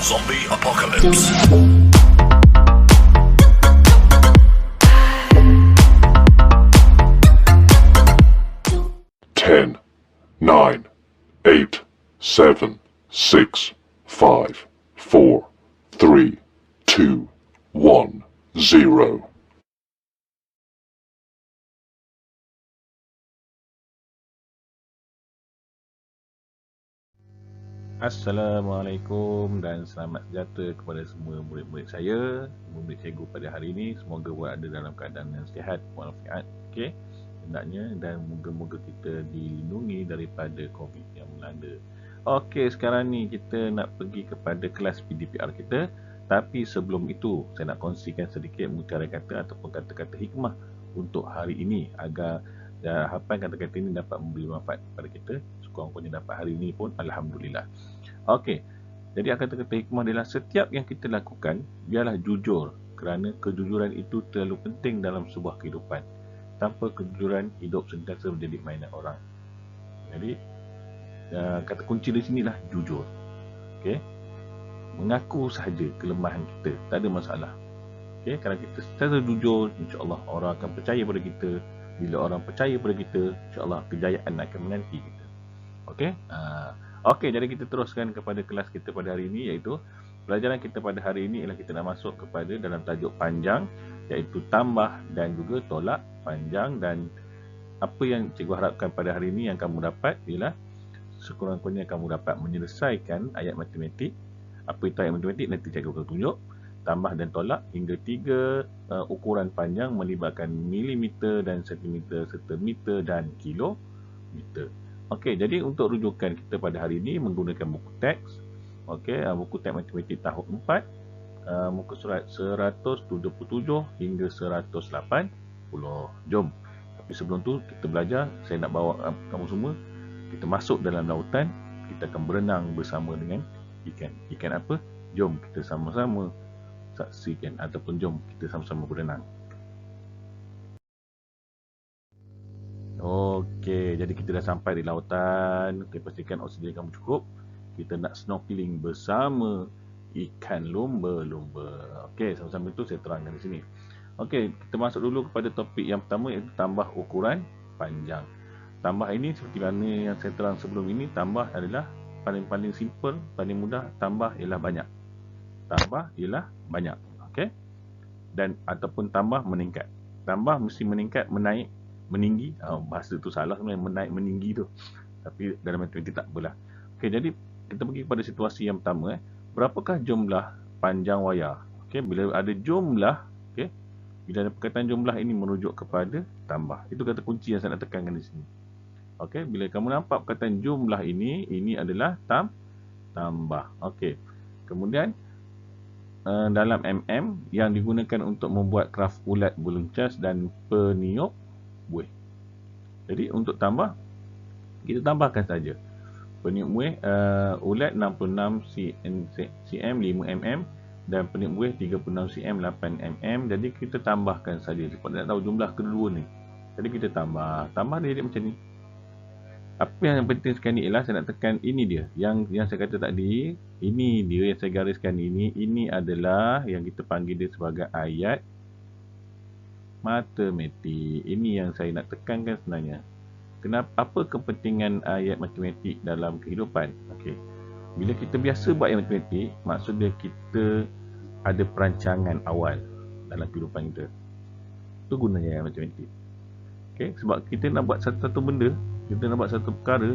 Zombie Apocalypse. 10, 9, 8, 7, 6, 5, 4, 3, 2, 1, 0. Assalamualaikum dan selamat sejahtera kepada semua murid-murid saya, murid cikgu pada hari ini. Semoga berada dalam keadaan yang sihat walafiat, okey, hendaknya, dan moga-moga kita dilindungi daripada COVID yang melanda. Okey, sekarang ni kita nak pergi kepada kelas PDPR kita. Tapi sebelum itu, saya nak kongsikan sedikit mutiara kata ataupun kata-kata hikmah untuk hari ini agar harapan kata-kata ini dapat memberi manfaat kepada kita. Sekurang-kurangnya dapat hari ini pun alhamdulillah. Okey, jadi kata-kata hikmah adalah setiap yang kita lakukan biarlah jujur kerana kejujuran itu terlalu penting dalam sebuah kehidupan. Tanpa kejujuran, hidup sentiasa menjadi mainan orang. Jadi kata kunci di sinilah jujur. Okey, mengaku sahaja kelemahan kita, tak ada masalah. Okey, kalau kita secara jujur, insya-Allah orang akan percaya pada kita. Bila orang percaya pada kita, insya-Allah kejayaan akan menanti kita. Okey, Okey, jadi kita teruskan kepada kelas kita pada hari ini, iaitu pelajaran kita pada hari ini ialah kita nak masuk kepada dalam tajuk panjang, iaitu tambah dan juga tolak panjang. Dan apa yang cikgu harapkan pada hari ini yang kamu dapat ialah sekurang-kurangnya kamu dapat menyelesaikan ayat matematik. Apa itu ayat matematik nanti cikgu akan tunjuk. Tambah dan tolak hingga 3 ukuran panjang melibatkan milimeter dan sentimeter serta meter dan kilometer. Okey, jadi untuk rujukan kita pada hari ini menggunakan buku teks. Okey, buku teks matematik tahun 4, muka surat 177 hingga 180. Jom. Tapi sebelum tu kita belajar, saya nak bawa kamu semua kita masuk dalam lautan, kita akan berenang bersama dengan ikan. Ikan apa? Jom kita sama-sama saksikan ataupun jom kita sama-sama berenang. Okey, jadi kita dah sampai di lautan. Okay, pastikan oksigen kamu cukup. Kita nak snorkeling bersama ikan lumba-lumba. Okey, sama-sama itu saya terangkan di sini. Okey, kita masuk dulu kepada topik yang pertama, iaitu tambah ukuran panjang. Tambah ini seperti mana yang saya terang sebelum ini, tambah adalah paling simple, paling mudah. Tambah ialah banyak. Tambah ialah banyak. Okey? Dan ataupun tambah meningkat. Tambah mesti meningkat, menaik, meninggi. Bahasa tu salah sebenarnya, menaik meninggi tu. Tapi dalam matematik tak apalah. Okey, jadi kita pergi kepada situasi yang pertama. Berapakah jumlah panjang wayar? Okey, bila ada jumlah, okey, bila ada perkataan jumlah ini merujuk kepada tambah. Itu kata kunci yang saya nak tekankan di sini. Okey, bila kamu nampak perkataan jumlah ini adalah tambah. Okey. Kemudian dalam mm yang digunakan untuk membuat kraf ulat beluncas dan peniup buih. Jadi untuk tambah, kita tambahkan saja. Peniup buih ulat 66 cm 5 mm dan peniup buih 36 cm 8 mm. Jadi kita tambahkan saja sebab nak tahu jumlah kedua ni. Jadi kita tambah dia jadi macam ni. Apa yang penting sekali ialah saya nak tekan ini dia. Yang saya kata tadi, ini dia yang saya gariskan ini adalah yang kita panggil dia sebagai ayat matematik. Ini yang saya nak tekankan sebenarnya. Apa kepentingan ayat matematik dalam kehidupan? Okey. Bila kita biasa buat ayat matematik, maksud dia kita ada perancangan awal dalam kehidupan kita. Itu gunanya ayat matematik. Okey, sebab kita nak buat satu benda, kita nak buat satu perkara,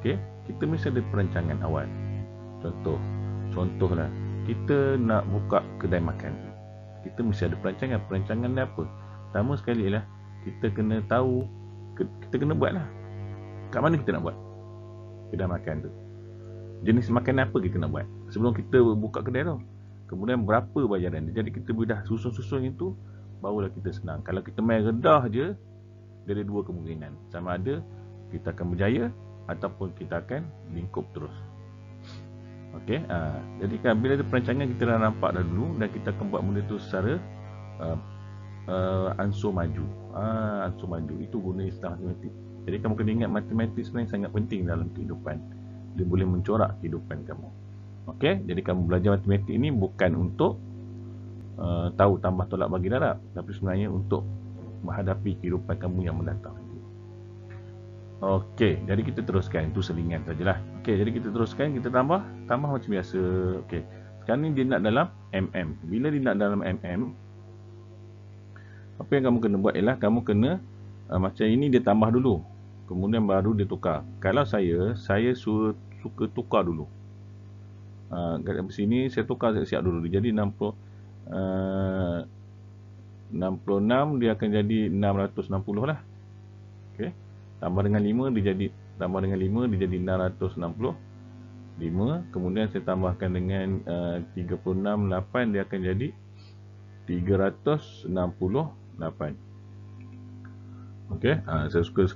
okey, kita mesti ada perancangan awal. Contohlah, kita nak buka kedai makan. Kita mesti ada perancangan. Perancangan dia apa? Pertama sekali ialah kita kena tahu, kita kena buatlah. Kat mana kita nak buat kedai makan tu? Jenis makanan apa kita nak buat? Sebelum kita buka kedai tu. Kemudian berapa bayaran dia? Jadi kita dah susun itu, barulah kita senang. Kalau kita main redah je, dia ada dua kemungkinan. Sama ada kita akan berjaya ataupun kita akan lingkup terus. Okey, jadi kan bila ada perancangan, kita dah nampak dah dulu, dan kita akan buat benda tu secara ansur maju. Ansur maju itu guna istilah matematik. Jadi kamu kena ingat matematik sebenarnya sangat penting dalam kehidupan. Dia boleh mencorak kehidupan kamu. Okey, jadi kamu belajar matematik ini bukan untuk tahu tambah tolak bagi darab, tapi sebenarnya untuk menghadapi kehidupan kamu yang mendatang. Okey, jadi kita teruskan. Itu selingan sajalah. Okey, jadi kita teruskan, kita tambah macam biasa. Okey. Sekarang ni dia nak dalam mm. Bila dia nak dalam mm, apa yang kamu kena buat ialah kamu kena macam ini dia tambah dulu. Kemudian baru dia tukar. Kalau saya suka tukar dulu. Kat sini saya tukar siap dulu. Jadi 66 dia akan jadi 660 lah. Okey. Tambah dengan 5 dia jadi 665. Kemudian saya tambahkan dengan 36 8 dia akan jadi 368. Okey.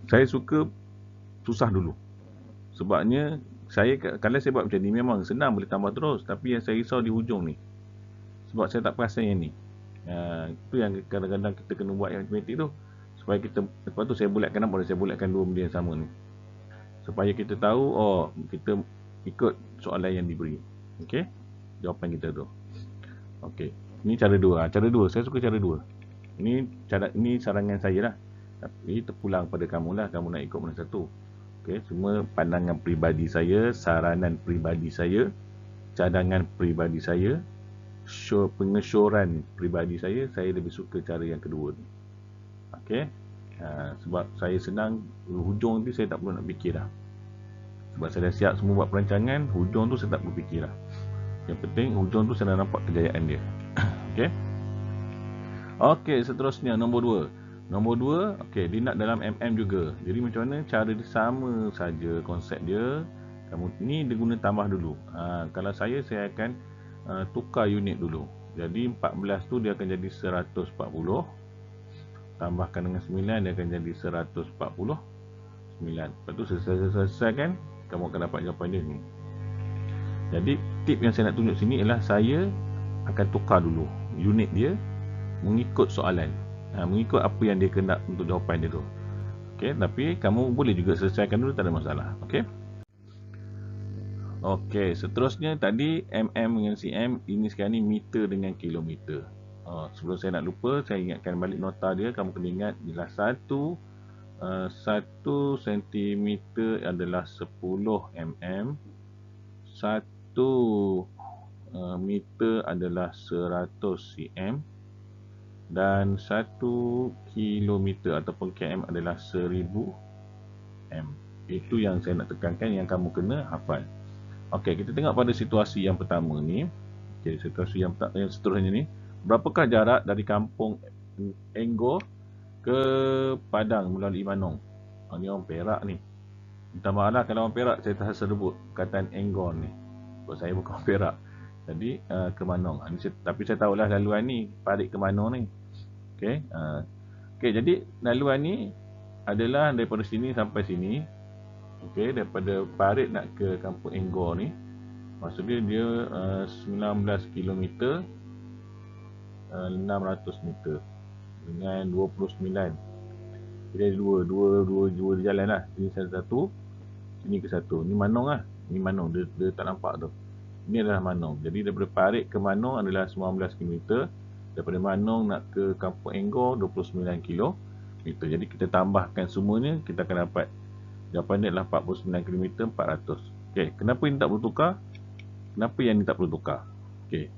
Saya suka susah dulu. Sebabnya kalau saya buat macam ni memang senang boleh tambah terus, tapi yang saya risau di hujung ni. Sebab saya tak perasan yang ni. Itu yang kadang-kadang kita kena buat yang matematik tu. Supaya kita, lepas tu saya bulatkan apa? Saya bulatkan dua benda yang sama ni. Supaya kita tahu, kita ikut soalan yang diberi. Okey? Jawapan kita tu. Okey. Ini cara dua. Cara dua, saya suka cara dua. Ini sarangan saya lah. Tapi terpulang pada kamu lah. Kamu nak ikut mana satu. Okey. Semua pandangan peribadi saya, saranan peribadi saya, cadangan peribadi saya, pengesyoran peribadi saya lebih suka cara yang kedua ni. Okey. Sebab saya senang, hujung nanti saya tak perlu nak fikir dah. Sebab saya dah siap semua buat perancangan, hujung tu saya tak perlu fikir dah. Yang penting hujung tu saya dah nampak kejayaan dia. Okey. Okey, seterusnya nombor 2. Nombor 2, okey, dia nak dalam mm juga. Jadi macam mana cara dia, sama saja konsep dia. Kamu ni dia guna tambah dulu. Kalau saya akan tukar unit dulu. Jadi 14 tu dia akan jadi 140. Tambahkan dengan 9 dia akan jadi 149. Lepas tu selesaikan, kamu akan dapat jawapan dia ni. Jadi tip yang saya nak tunjuk sini ialah saya akan tukar dulu unit dia mengikut soalan. Mengikut apa yang dia kena untuk jawapan dia tu. Okey, tapi kamu boleh juga selesaikan dulu, tak ada masalah. Okey. Okey, seterusnya tadi mm dengan cm, ini sekarang ni meter dengan kilometer. Sebelum saya nak lupa, saya ingatkan balik nota dia. Kamu kena ingat bila 1 cm adalah 10 mm, 1 meter adalah 100 cm, dan 1 kilometer ataupun km adalah 1000 m. Itu yang saya nak tekankan, yang kamu kena hafal. Okey, kita tengok pada situasi yang pertama ni. Okey, situasi yang seterusnya ni. Berapakah jarak dari kampung Enggo ke Padang melalui Manong? Ni orang Perak ni. Minta maaf lah kalau orang Perak saya tak sebut perkataan Enggo ni. Sebab saya bukan orang Perak. Jadi ke Manong. Tapi saya tahulah laluan ni, Parit ke Manong ni. Okey. Okey, jadi laluan ni adalah daripada sini sampai sini. Okey, daripada Parit nak ke kampung Enggo ni, maksudnya dia 19 km 600 meter dengan 29. Jadi dua jalan lah. Sini satu, sini ke satu. Ni Manong lah. Ni Manong, dia tak nampak tu. Ini adalah Manong. Jadi daripada Parit ke Manong adalah 19 km. Daripada Manong nak ke kampung Enggo 29 km. Jadi kita tambahkan semuanya, kita akan dapat jawapan dia adalah 49 km 400. Okey, kenapa ini tak perlu tukar? Kenapa yang ini tak perlu tukar? Okey.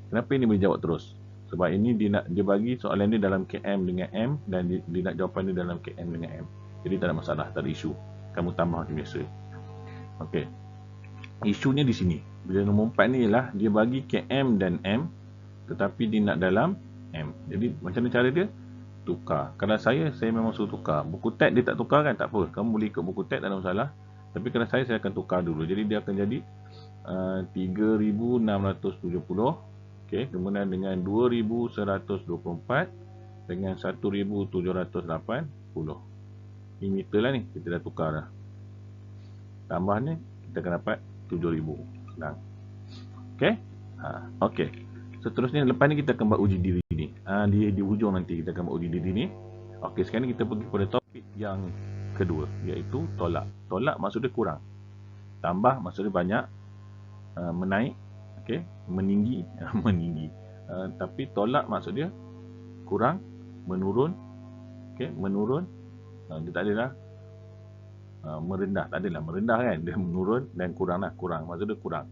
Kenapa ini boleh jawab terus? Sebab ini dia bagi soalan dia dalam km dengan m, dan dia nak jawapan dia dalam km dengan m. Jadi tak ada masalah, tak ada isu. Kamu tambah macam biasa. Okey. Isunya di sini. Bila nombor 4 ni ialah dia bagi km dan m, tetapi dia nak dalam m. Jadi macam mana cara dia? Tukar. Kalau saya memang suruh tukar. Buku teks dia tak tukar kan? Tak apa. Kamu boleh ikut buku teks, tak ada masalah. Tapi kalau saya akan tukar dulu. Jadi dia akan jadi 3670. Okey, kemudian dengan 2124 dengan 1780. Ini meter lah ni. Kita dah tukar dah. Tambah ni kita akan dapat 7000. Senang. Okey? Okey. Seterusnya lepas ni kita akan buat uji diri ni. Di hujung nanti kita akan buat uji diri ni. Okey, sekarang ni kita pergi pada topik yang kedua, iaitu tolak. Tolak maksudnya kurang. Tambah maksudnya banyak. menaik, okey, meninggi, meninggi. Tapi tolak maksud dia kurang, menurun, okey, menurun. Dia tak adalah merendah, tak adalah merendah kan, dia menurun dan kurang lah, kurang maksud dia kurang.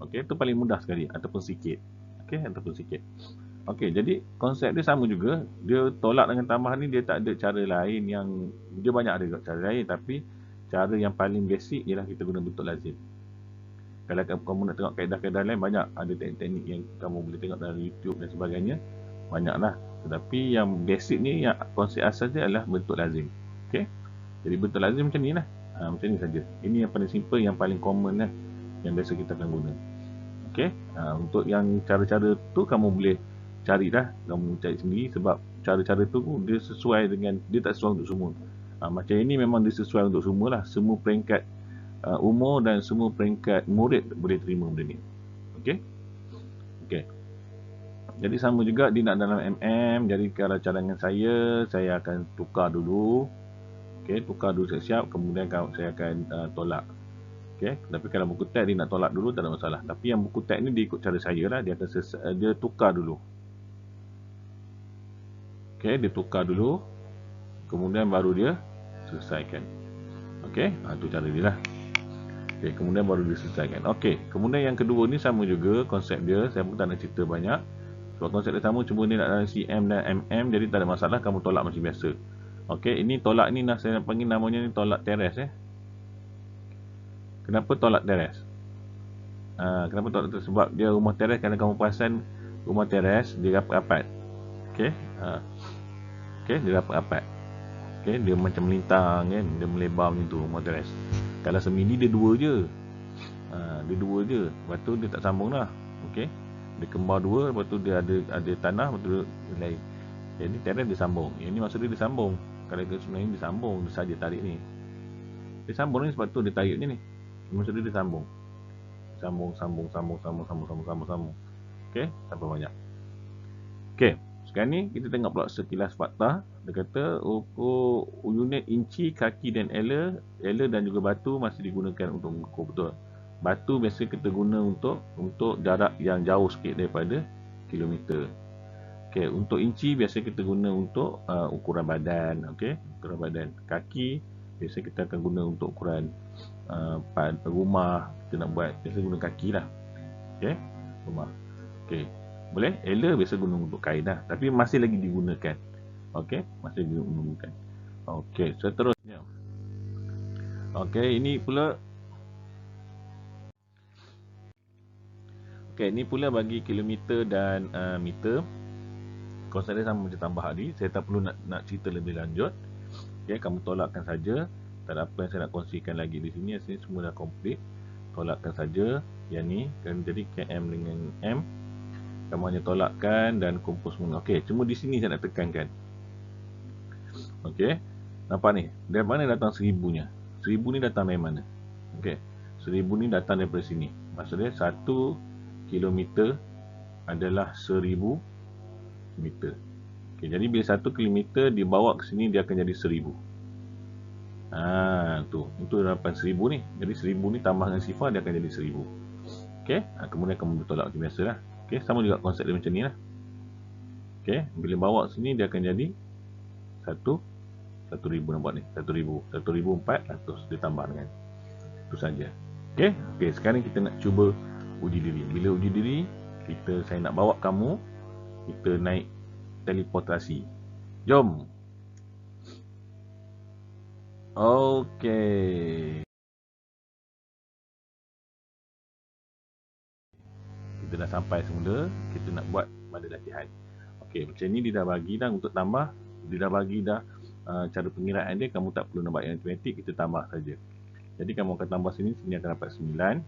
Okey, itu paling mudah sekali, ataupun sikit. Okey, ataupun sikit. Okey, jadi konsep dia sama juga. Dia tolak dengan tambah ni dia tak ada cara lain yang, dia banyak ada cara lain, tapi cara yang paling basic ialah kita guna bentuk lazim. Kalau kamu nak tengok kaedah-kaedah lain, banyak ada teknik-teknik yang kamu boleh tengok dalam YouTube dan sebagainya, banyaklah. Tetapi yang basic ni, yang konsep asas dia adalah bentuk lazim. Okey, jadi bentuk lazim macam ni lah. Macam ni saja. Ini yang paling simple, yang paling common lah, yang biasa kita akan guna. Okey, untuk yang cara-cara tu kamu boleh cari dah, kamu cari sendiri, sebab cara-cara tu dia sesuai dengan, dia tak sesuai untuk semua. Macam ini memang dia sesuai untuk semua lah, semua peringkat umur dan semua peringkat murid boleh terima benda ni. Okey, okey. Jadi sama juga dia nak dalam jadi kalau cadangan saya akan tukar dulu. Okey, tukar dulu siap-siap, kemudian saya akan tolak. Okey, tapi kalau buku teks dia nak tolak dulu tak ada masalah. Tapi yang buku teks ni dia ikut cara saya lah, dia akan dia tukar dulu. Okey, dia tukar dulu, kemudian baru dia selesaikan. Okey, tu cara dia lah. Okey, kemudian baru diselesaikan. Okey, kemudian yang kedua ni sama juga konsep dia, saya pun tak nak cerita banyak. Sebab konsep dia sama, cuma dia nak dalam cm dan mm, jadi tak ada masalah, kamu tolak macam biasa. Okey, ini tolak ni saya panggil namanya ni tolak teres. Kenapa tolak teres? Kenapa tolak teres? Sebab dia rumah teres, kalau kamu perasan rumah teres dia rapat-rapat. Okey, okey, dia rapat-rapat. Okey, dia macam melintang kan, dia melebar macam tu rumah teres. Kalau semini dia dua je. Dia dua je. Lepas tu dia tak sambung dah. Okey. Dia kembar dua, lepas tu dia ada tanah, lepas tu dia lain. Jadi teres dia sambung. Yang ni maksud dia sambung. Kalau sebenarnya dia sambung, dia saja tarik ni. Dia sambung ni sebab tu dia tarik je ni. Maksud dia sambung. Sambung. Okey, sampai banyak. Okey. Sekarang ni kita tengok pula sekilas fakta. Dia kata unit inci, kaki dan ela dan juga batu masih digunakan untuk mengukur. Betul. Batu biasa kita guna untuk jarak yang jauh sikit daripada kilometer. Okey, untuk inci biasa kita guna untuk ukuran badan. Okey, ukuran badan. Kaki biasa kita akan guna untuk ukuran rumah. Kita nak buat biasa guna kaki lah. Okey, rumah. Okey. Boleh? Ela biasa guna untuk kain lah. Tapi masih lagi digunakan. Okey, masih digunakan. Okey, seterusnya. Okey, ini pula. Okey, ini pula bagi kilometer dan meter. Konsep dia sama macam tambah tadi. Saya tak perlu nak cerita lebih lanjut. Okey, kamu tolakkan saja. Tak ada apa yang saya nak kongsikan lagi di sini. Sini semua dah komplit. Tolakkan saja. Yang ni kan jadi km dengan m. Kamu hanya tolakkan dan kumpul semua. Okey, cuma di sini saya nak tekankan. Okey, nampak ni? Dari mana datang 1000-nya? 1000 ni datang dari mana? Okey, 1000 ni datang daripada sini. Maksudnya 1 kilometer adalah 1000 meter. Okey, jadi bila 1 kilometer dibawa ke sini dia akan jadi 1000. Itu dapat 1000 ni. Jadi 1000 ni tambah dengan sifar dia akan jadi 1000. Okey, kemudian kamu bertolak macam biasalah. Okey, sama juga konsep dia macam ni lah. Okey, bila bawa sini dia akan jadi 1000 nampak ni. 1400 ditambah dengan itu saja. Okey, sekarang kita nak cuba uji diri. Bila uji diri, saya nak bawa kamu, kita naik teleportasi. Jom. Okey. Kita dah sampai semula, kita nak buat pada latihan. Okey, macam ni dia dah bagi dah untuk tambah. Dia dah bagi dah cara pengiraan dia, kamu tak perlu nak buat yang automatik, kita tambah saja. Jadi kamu akan tambah sini akan dapat 9.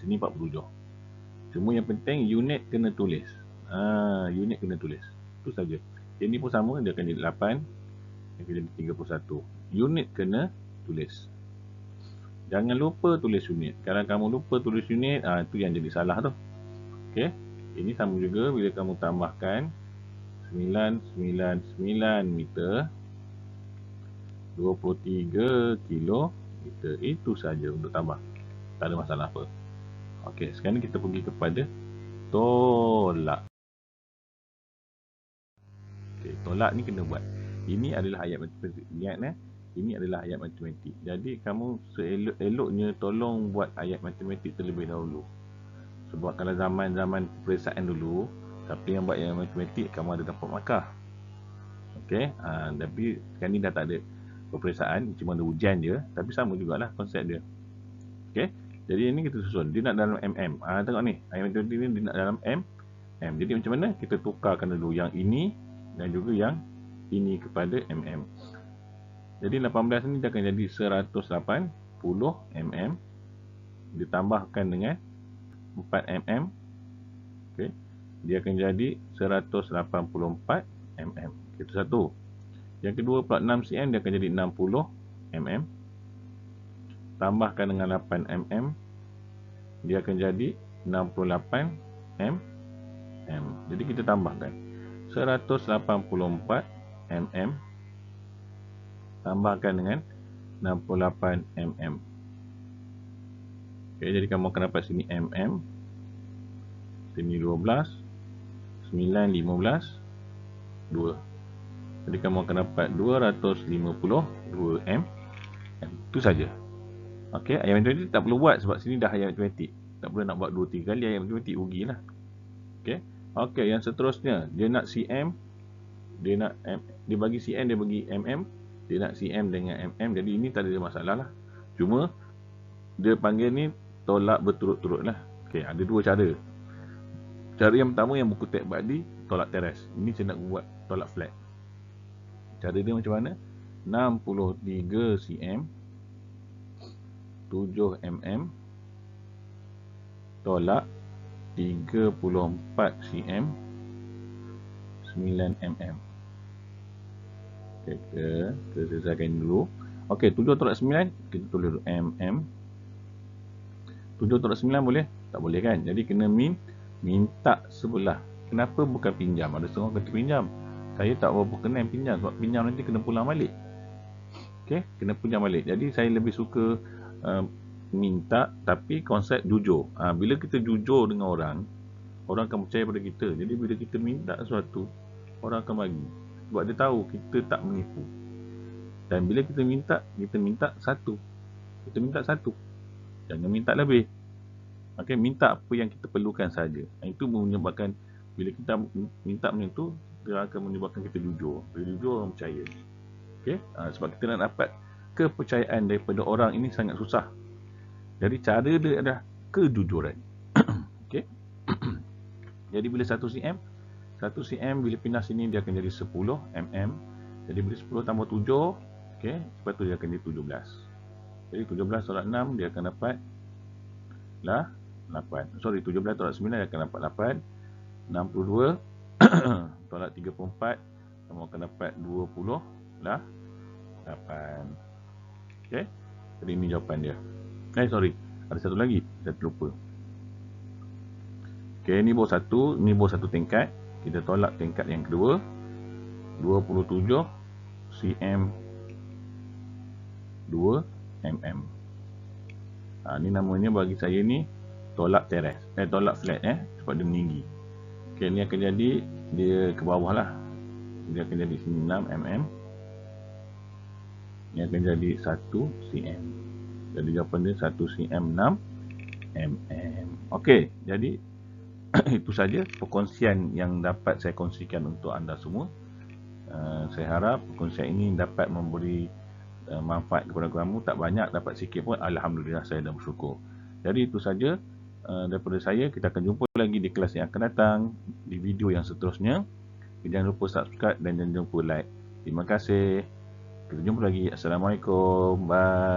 Sini 47. Cuma yang penting unit kena tulis. Unit kena tulis. Itu saja. Yang ni pun sama, dia akan jadi 8. Dia akan jadi 31. Unit kena tulis. Jangan lupa tulis unit. Kalau kamu lupa tulis unit, itu yang jadi salah tu. Okey. Ini sama juga bila kamu tambahkan 999 meter 23 kilometer. Itu saja untuk tambah. Tak ada masalah apa. Okey, sekarang kita pergi kepada tolak. Okey, tolak ni kena buat. Ini adalah ayat matematik. Ingat ini adalah ayat matematik. Jadi kamu seelok-eloknya tolong buat ayat matematik terlebih dahulu. Sebab kalau zaman-zaman peperiksaan dulu, siapa yang buat ayat matematik, kamu ada dapat markah. Okey, tapi sekarang ni dah tak ada peperiksaan, cuma ada ujian je, tapi sama jugalah konsep dia. Okey, jadi ini kita susun. Dia nak dalam mm. Tengok ni, ayat matematik ni dia nak dalam m. Jadi macam mana? Kita tukarkan dulu yang ini dan juga yang ini kepada mm. Jadi 18 ni dia akan jadi 180 mm ditambahkan dengan 4 mm. Okey, dia akan jadi 184 mm. Itu satu. Yang kedua pula 6 cm dia akan jadi 60 mm. Tambahkan dengan 8 mm, dia akan jadi 68 mm. Jadi kita tambahkan 184 mm tambahkan dengan 68 mm. Okey, jadi kamu akan dapat sini mm, sini 12, 9, 15, 2. Jadi kamu akan dapat 252 mm. Itu saja. Okey, ayat matematik tak perlu buat sebab sini dah ayat matematik. Tak perlu nak buat 2-3 kali ayat matematik, rugilah. Okey. Okey, yang seterusnya dia nak cm, dia nak dia bagi cm, dia bagi mm, dia nak cm dengan mm. Jadi ini tak ada masalah lah. Cuma dia panggil ni tolak berturut-turut lah. Okey, ada dua cara. Cara yang pertama yang buku tek badi, tolak teres. Ini saya nak buat tolak flat. Cara dia macam mana? 63 cm 7 mm tolak 34 cm 9 mm. Kita selesaikan dulu. Okey, 7 tolak 9 kita tulis dulu mm. 7 tolak 9 boleh? Tak boleh kan? Jadi kena minta sebelah. Kenapa bukan pinjam? Ada setengah kata pinjam. Saya tak berapa kenal pinjam sebab pinjam nanti kena pulang balik. Okey, kena pinjam balik. Jadi saya lebih suka minta tapi konsep jujur. Bila kita jujur dengan orang akan percaya pada kita. Jadi bila kita minta sesuatu, orang akan bagi. Sebab dia tahu kita tak menipu. Dan bila kita minta satu. Kita minta satu. Jangan minta lebih. Okey, minta apa yang kita perlukan saja. Itu menyebabkan bila kita minta macam tu, dia akan menyebabkan kita jujur. Bila jujur, orang percaya. Okey, sebab kita nak dapat kepercayaan daripada orang ini sangat susah. Jadi cara dia adalah kejujuran. Okey. Jadi bila 1 cm bila pindah sini dia akan jadi 10 mm. Jadi bila 10 tambah 7, okey, lepas tu dia akan jadi 17. Jadi 17 tolak 6 dia akan dapat lah 8. 17 tolak 9 dia akan dapat 8. 62 tolak 34 kamu akan dapat 20 lah 8. Okey. Jadi ini jawapan dia. Ada satu lagi, saya terlupa. Okey, ni bawah 1, ni bawah 1 tingkat. Kita tolak tingkat yang kedua. 27 cm 2 mm. Ni namanya bagi saya ni tolak teres. Tolak flat sebab dia meninggi. Okey, ni akan jadi dia ke bawah lah. Dia akan jadi sini 6 mm. Ni akan jadi 1 cm. Jadi jawapan dia 1 cm 6 mm. Okey, jadi itu saja perkongsian yang dapat saya kongsikan untuk anda semua. Saya harap perkongsian ini dapat memberi manfaat kepada kamu. Tak banyak, dapat sikit pun alhamdulillah, saya dah bersyukur. Jadi itu saja daripada saya. Kita akan jumpa lagi di kelas yang akan datang, di video yang seterusnya. Jangan lupa subscribe dan jangan lupa like. Terima kasih. Kita jumpa lagi. Assalamualaikum. Bye.